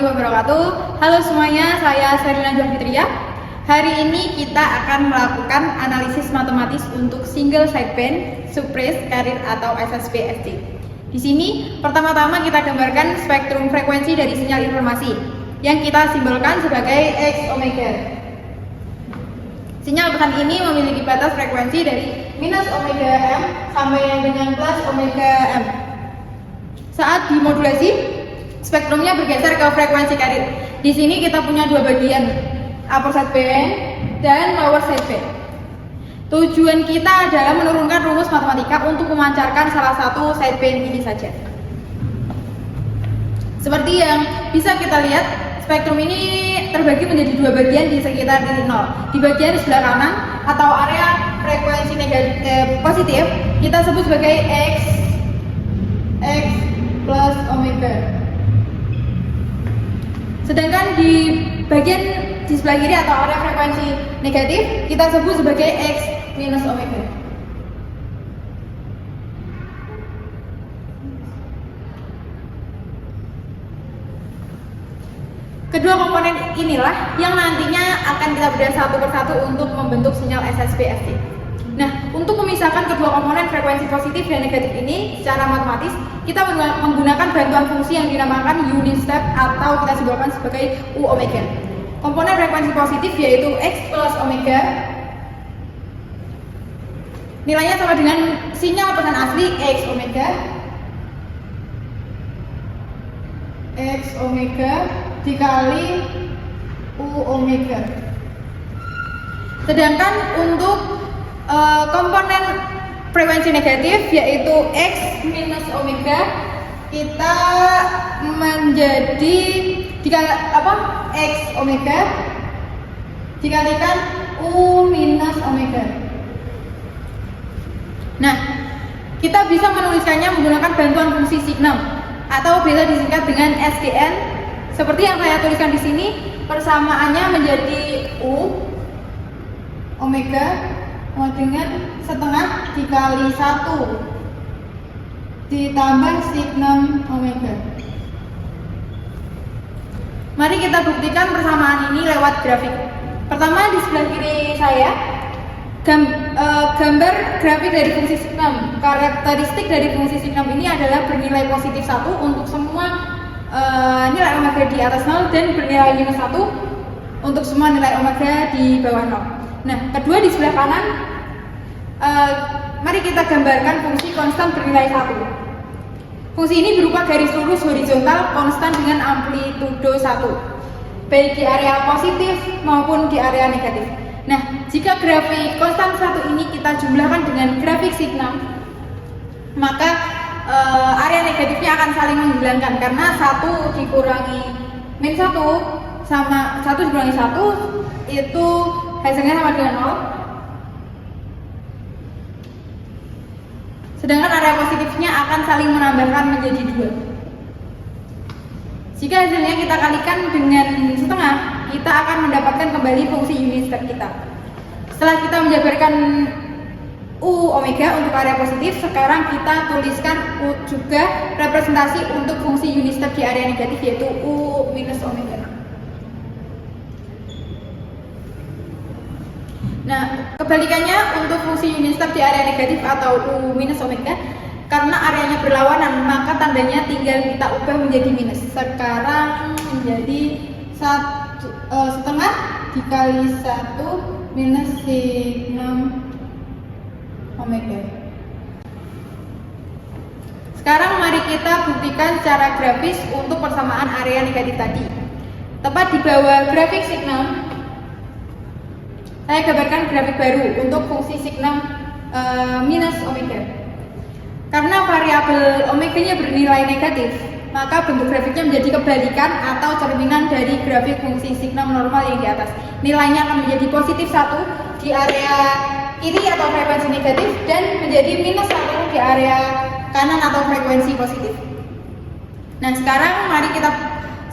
warahmatullahi wabarakatuh. Halo semuanya, saya Serina Fitria. Hari ini kita akan melakukan analisis matematis untuk single sideband, suppress, carrier atau SSBSD. Di sini pertama-tama kita gambarkan spektrum frekuensi dari sinyal informasi yang kita simbolkan sebagai X omega. Sinyal pesan ini memiliki batas frekuensi dari minus omega m sampai dengan plus omega m. Saat dimodulasi, spektrumnya bergeser ke frekuensi carrier. Di sini kita punya dua bagian, upper sideband dan lower sideband. Tujuan kita adalah menurunkan rumus matematika untuk memancarkan salah satu sideband ini saja. Seperti yang bisa kita lihat, spektrum ini terbagi menjadi dua bagian di sekitar titik nol. Di bagian sebelah kanan atau area frekuensi positif kita sebut sebagai X plus omega. Sedangkan di bagian di sebelah kiri atau area frekuensi negatif kita sebut sebagai X minus omega. Kedua komponen inilah yang nantinya akan kita bedah satu persatu untuk membentuk sinyal SSBSD. Nah, untuk memisahkan kedua komponen frekuensi positif dan negatif ini secara matematis, kita menggunakan bantuan fungsi yang dinamakan unit step atau kita simbolkan sebagai U omega. Komponen frekuensi positif yaitu X plus omega. Nilainya sama dengan sinyal pesan asli X omega dikali U omega. Sedangkan untuk komponen frekuensi negatif yaitu X minus omega kita menjadi X omega dikalikan U minus omega. Nah, kita bisa menuliskannya menggunakan bantuan fungsi signum atau bisa disingkat dengan SGN. Seperti yang saya tuliskan di sini, persamaannya menjadi U omega dengan setengah dikali 1 ditambah signum omega. Mari kita buktikan persamaan ini lewat grafik. Pertama di sebelah kiri saya gambar grafik dari fungsi signum. Karakteristik dari fungsi signum ini adalah bernilai positif 1 untuk semua nilai omega di atas 0 dan bernilai minus 1 untuk semua nilai omega di bawah 0. Nah, kedua di sebelah kanan, mari kita gambarkan fungsi konstan bernilai 1. Fungsi ini berupa garis lurus horizontal konstan dengan amplitudo 1, baik di area positif maupun di area negatif. Nah, jika grafik konstan 1 ini kita jumlahkan dengan grafik signum, maka area negatifnya akan saling menghilangkan karena 1 dikurangi min 1 sama 1 dikurangi 1 itu hasilnya sama dengan 0. Sedangkan area positifnya akan saling menambahkan menjadi 2. Jika hasilnya kita kalikan dengan setengah, kita akan mendapatkan kembali fungsi unit step kita. Setelah kita menjabarkan U omega untuk area positif, sekarang kita tuliskan U juga representasi untuk fungsi unit step di area negatif yaitu U minus omega. Nah, kebalikannya untuk fungsi unit step di area negatif atau U minus omega, karena areanya berlawanan, maka tandanya tinggal kita ubah menjadi minus. Sekarang menjadi setengah dikali 1 minus signum omega. Sekarang mari kita buktikan secara grafis untuk persamaan area negatif tadi. Tepat di bawah grafik signum, saya gambarkan grafik baru untuk fungsi signum minus omega. Karena variabel omega-nya bernilai negatif, maka bentuk grafiknya menjadi kebalikan atau cerminan dari grafik fungsi signum normal yang di atas. Nilainya akan menjadi positif 1 di area kiri atau frekuensi negatif dan menjadi minus 1 di area kanan atau frekuensi positif. Nah, sekarang mari kita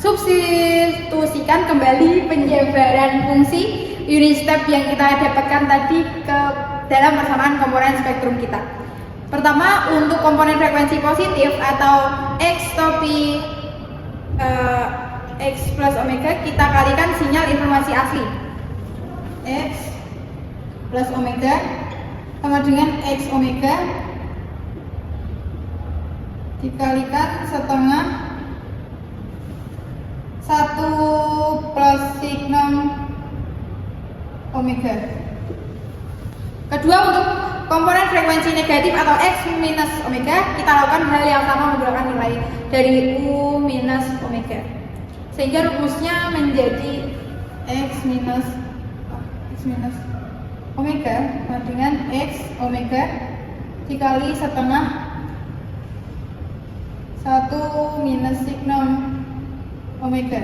substitusikan kembali penjabaran fungsi unit step yang kita dapatkan tadi ke dalam persamaan komponen spektrum kita. Pertama, untuk komponen frekuensi positif atau X topi X plus omega kita kalikan sinyal informasi asli. X plus omega sama dengan X omega dikalikan setengah 1 plus sigma omega. Kedua, untuk komponen frekuensi negatif atau X minus omega kita lakukan hal yang sama menggunakan nilai dari U minus omega, sehingga rumusnya menjadi X minus omega sama dengan X omega dikali setengah 1 minus sigma omega.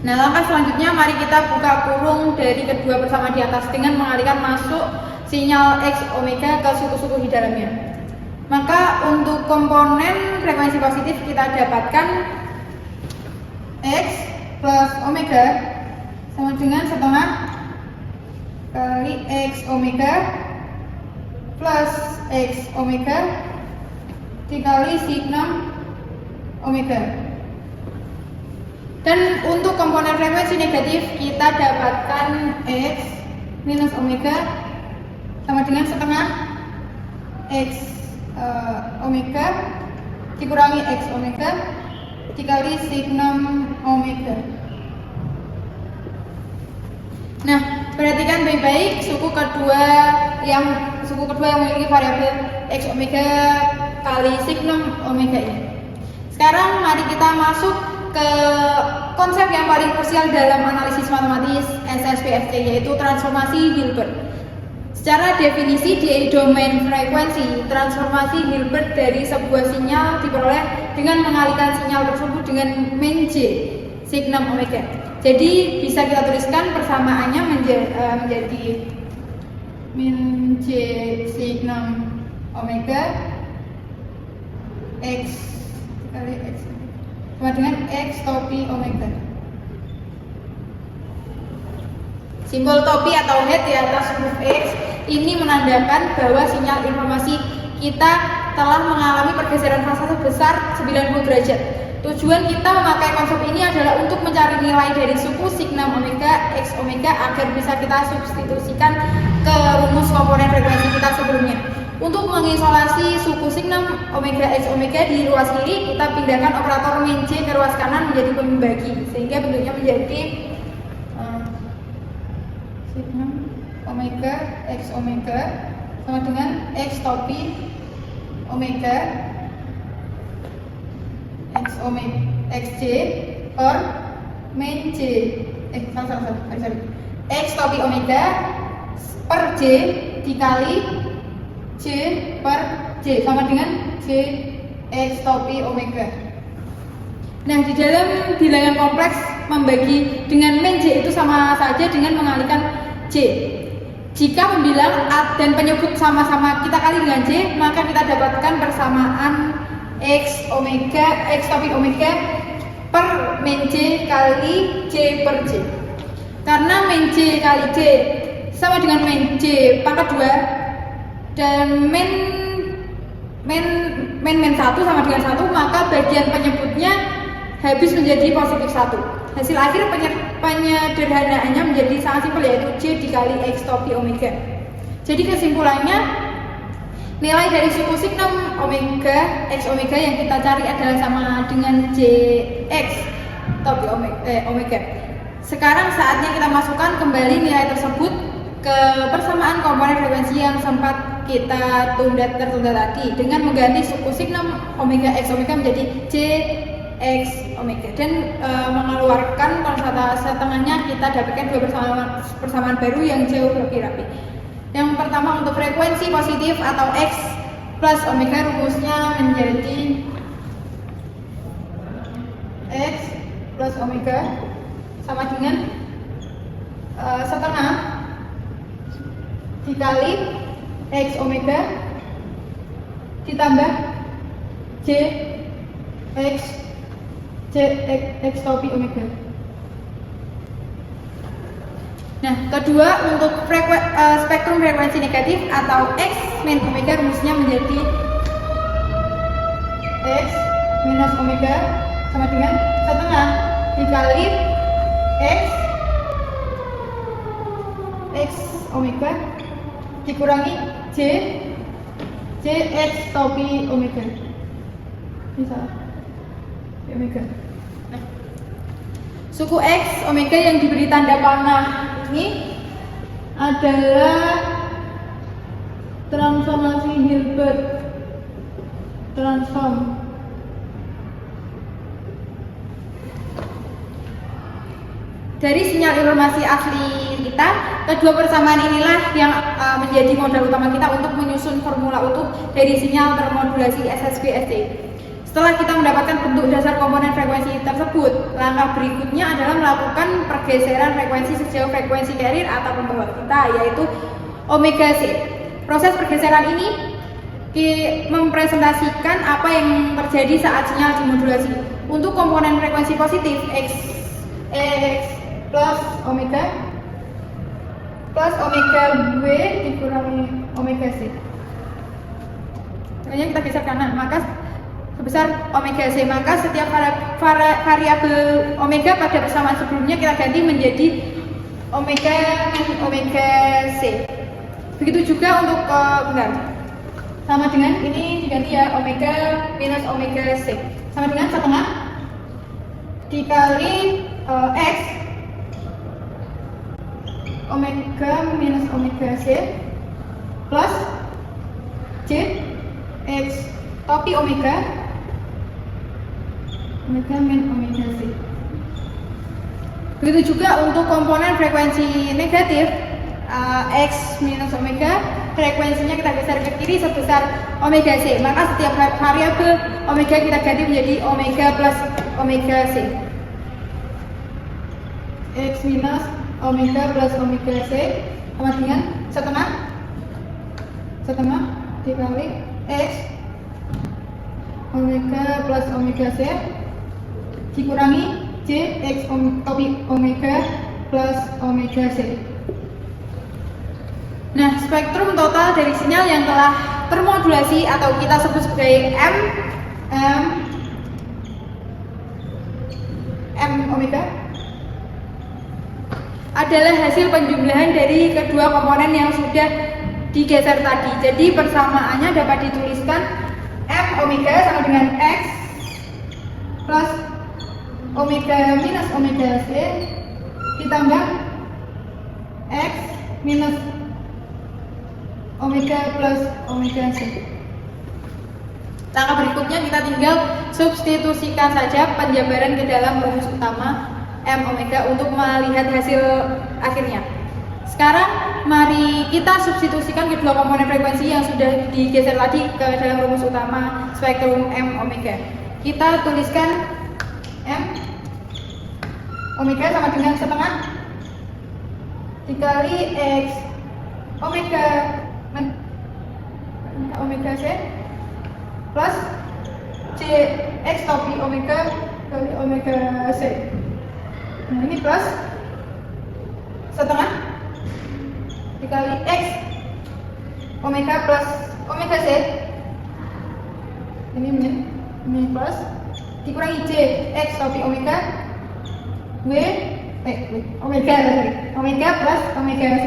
Nah, langkah selanjutnya mari kita buka kurung dari kedua persamaan di atas dengan mengalihkan masuk sinyal X omega ke suku-suku di dalamnya. Maka untuk komponen frekuensi positif kita dapatkan X plus omega sama dengan setengah kali X omega plus X omega dikali sigma omega. Dan untuk komponen frekuensi negatif kita dapatkan X minus omega sama dengan setengah X omega dikurangi X omega dikali sigma omega. Nah, perhatikan baik-baik suku kedua yang memiliki variabel X omega kali sigma omega ini. Sekarang mari kita masuk ke konsep yang paling krusial dalam analisis matematis SPSS, yaitu transformasi Hilbert. Secara definisi di domain frekuensi, transformasi Hilbert dari sebuah sinyal diperoleh dengan mengalihkan sinyal tersebut dengan min J sigma omega. Jadi bisa kita tuliskan persamaannya menjadi min J sigma omega X kali X sama dengan X topi omega. Simbol topi atau head di atas huruf X ini menandakan bahwa sinyal informasi kita telah mengalami pergeseran fase sebesar 90 derajat. Tujuan kita memakai konsep ini adalah untuk mencari nilai dari suku sigma omega X omega agar bisa kita substitusikan ke rumus komponen frekuensi kita sebelumnya. Untuk mengisolasi suku sigma omega X omega di ruas kiri, kita pindahkan operator min J ke ruas kanan menjadi pembagi, sehingga bentuknya menjadi sigma omega X omega sama dengan X topi omega XJ per min J X topi omega per J dikali J per J sama dengan J X topi omega. Nah, di dalam bilangan kompleks membagi dengan min J itu sama saja dengan mengalihkan J. Jika pembilang dan penyebut sama-sama kita kali dengan J, maka kita dapatkan persamaan X omega X topi omega per min J kali J per J. Karena min J kali J sama dengan min J pangkat 2 dan min 1 sama dengan 1, maka bagian penyebutnya habis menjadi positif 1. Hasil akhir penyederhanaannya menjadi sangat simpel, yaitu J dikali X topi omega. Jadi kesimpulannya, nilai dari suku sigma omega X omega yang kita cari adalah sama dengan J X topi omega. Sekarang saatnya kita masukkan kembali nilai tersebut ke persamaan komponen frekuensi yang sempat kita tertunda tadi dengan mengganti suku sigma omega X omega menjadi J X omega dan mengeluarkan persentase tengahnya, kita dapatkan dua persamaan baru yang jauh lebih rapi. Yang pertama, untuk frekuensi positif atau X plus omega rumusnya menjadi X plus omega sama dengan setengah dikali X omega ditambah J X topi omega. Nah, kedua, untuk spektrum frekuensi negatif atau X min omega rumusnya menjadi X minus omega sama dengan setengah dikali X omega dikurangi J X topi omega. Misal omega. Nah, suku X omega yang diberi tanda panah ini adalah transformasi Hilbert transform. Dari sinyal informasi asli kita, kedua persamaan inilah yang menjadi modal utama kita untuk menyusun formula utuh dari sinyal termodulasi SSB-SD. Setelah kita mendapatkan bentuk dasar komponen frekuensi tersebut, langkah berikutnya adalah melakukan pergeseran frekuensi sejauh frekuensi carrier atau pembawa kita, yaitu omega C. Proses pergeseran ini mempresentasikan apa yang terjadi saat sinyal dimodulasi. Untuk komponen frekuensi positif X plus omega W dikurangi omega C. Makanya kita geser kanan, maka sebesar omega C. Maka setiap variabel omega pada persamaan sebelumnya kita ganti menjadi omega C. Begitu juga untuk sama dengan ini diganti ya, omega minus omega C sama dengan setengah dikali X omega minus omega C plus J X topi omega min omega C. Begitu juga untuk komponen frekuensi negatif X minus omega, frekuensinya kita geser ke kiri sebesar omega C. Maka setiap variabel omega kita ganti menjadi omega plus omega C. X minus omega plus omega C sama dengan setengah dikali X omega plus omega C dikurangi J X topi omega plus omega C. Nah, spektrum total dari sinyal yang telah termodulasi atau kita sebut sebagai M omega adalah hasil penjumlahan dari kedua komponen yang sudah digeser tadi. Jadi persamaannya dapat dituliskan M omega sama dengan X plus omega minus omega C ditambah X minus omega plus omega C. Langkah berikutnya kita tinggal substitusikan saja penjabaran ke dalam rumus utama M omega untuk melihat hasil akhirnya. Sekarang mari kita substitusikan kedua komponen frekuensi yang sudah digeser tadi ke dalam rumus utama spektrum M omega. Kita tuliskan M omega sama dengan setengah dikali X omega C plus C X topi omega kali omega C. Nah, ini plus setengah dikali X omega plus omega C. Ini plus dikurangi J X topi omega omega plus omega C.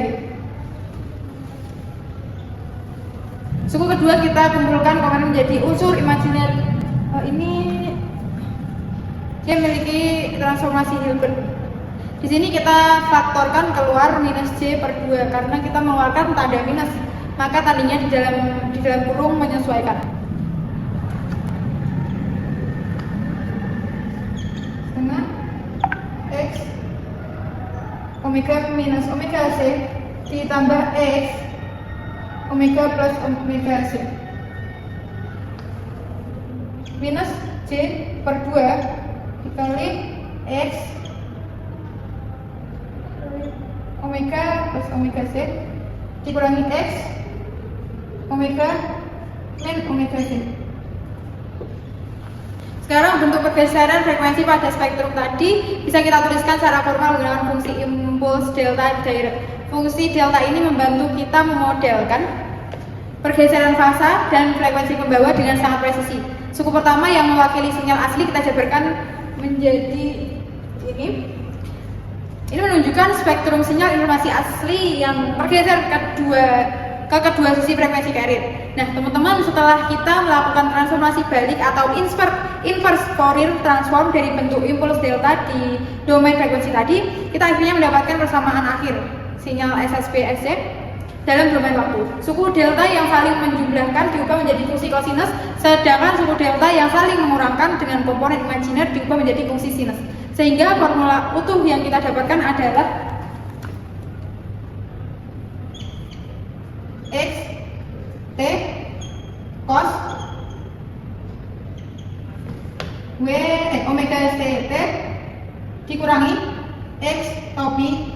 Suku kedua kita kumpulkan komponen menjadi unsur imajiner. Ini dia memiliki transformasi Hilbert. Di sini kita faktorkan keluar minus J per 2 karena kita mengeluarkan tanda minus, maka tandanya di dalam kurung menyesuaikan. Setengah X omega minus omega C ditambah X omega plus omega C minus J per 2 dikali X omega plus omega C dikurangi X omega min omega C. Sekarang bentuk pergeseran frekuensi pada spektrum tadi bisa kita tuliskan secara formal menggunakan fungsi impuls delta direct. Fungsi delta ini membantu kita memodelkan pergeseran fasa dan frekuensi pembawa dengan sangat presisi. Suku pertama yang mewakili sinyal asli kita jabarkan menjadi ini. Ini menunjukkan spektrum sinyal informasi asli yang tergeser ke kedua sisi frekuensi carrier. Nah, teman-teman, setelah kita melakukan transformasi balik atau inverse Fourier transform dari bentuk impuls delta di domain frekuensi tadi, kita akhirnya mendapatkan persamaan akhir sinyal SSB-SC dalam domain waktu. Suku delta yang saling menjumlahkan diubah menjadi fungsi kosinus, sedangkan suku delta yang saling mengurangkan dengan komponen imajiner diubah menjadi fungsi sinus. Sehingga formula utuh yang kita dapatkan adalah X T cos omega C T dikurangi X topi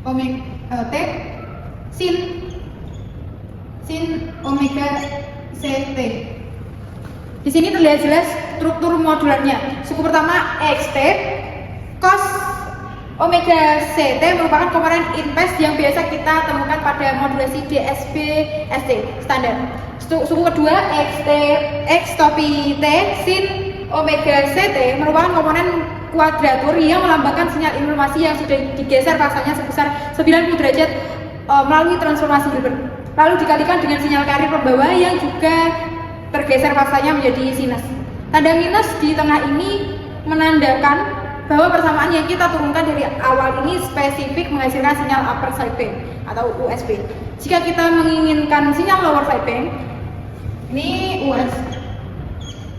omega T sin omega C T. Di sini terlihat jelas struktur modularnya. Suku pertama XT cos omega CT merupakan komponen inverse yang biasa kita temukan pada modulasi DSP ST standar. Suku kedua X topi T sin omega CT merupakan komponen kuadratur yang melambangkan sinyal informasi yang sudah digeser fasanya sebesar 90 derajat melalui transformasi Hilbert. Lalu dikalikan dengan sinyal carrier pembawa yang juga tergeser fasanya menjadi sinus. Tanda minus di tengah ini menandakan bahwa persamaan yang kita turunkan dari awal ini spesifik menghasilkan sinyal upper sideband atau USB. Jika kita menginginkan sinyal lower sideband, ini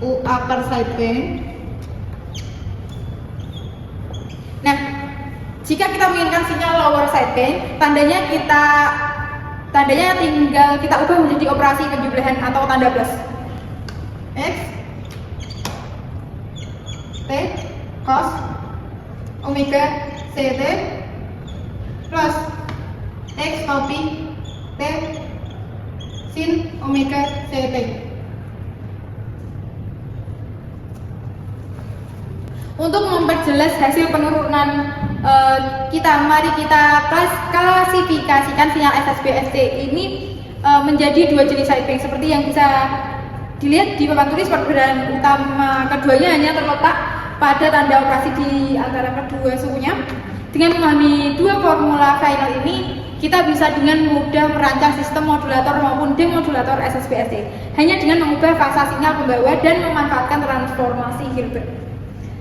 upper sideband. Nah, jika kita menginginkan sinyal lower sideband, tandanya tinggal kita ubah menjadi operasi penjumlahan atau tanda plus. X T cos omega CT plus X topi T sin omega CT. Untuk memperjelas hasil penurunan mari kita klasifikasikan sinyal SSB-ST ini menjadi dua jenis sideband seperti yang bisa dilihat di papan tulis. Perbedaan utama keduanya hanya terletak pada tanda operasi di antara kedua sukunya. Dengan memahami dua formula final ini, kita bisa dengan mudah merancang sistem modulator maupun demodulator SSB-ST hanya dengan mengubah fasa sinyal pembawa dan memanfaatkan transformasi Hilbert.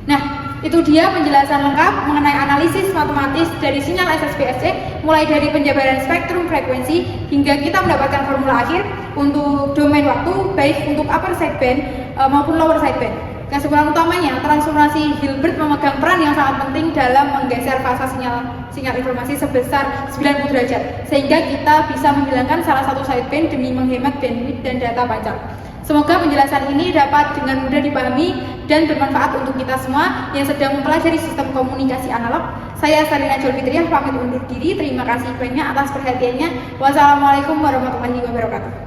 Nah, itu dia penjelasan lengkap mengenai analisis matematis dari sinyal SSB-SC, mulai dari penjabaran spektrum frekuensi hingga kita mendapatkan formula akhir untuk domain waktu, baik untuk upper sideband maupun lower sideband. Kesimpulan utamanya, transformasi Hilbert memegang peran yang sangat penting dalam menggeser fasa sinyal informasi sebesar 90 derajat, sehingga kita bisa menghilangkan salah satu sideband demi menghemat bandwidth dan data panjang. Semoga penjelasan ini dapat dengan mudah dipahami dan bermanfaat untuk kita semua yang sedang mempelajari sistem komunikasi analog. Saya Salina Jolfitriah pamit undur diri. Terima kasih banyak atas perhatiannya. Wassalamualaikum warahmatullahi wabarakatuh.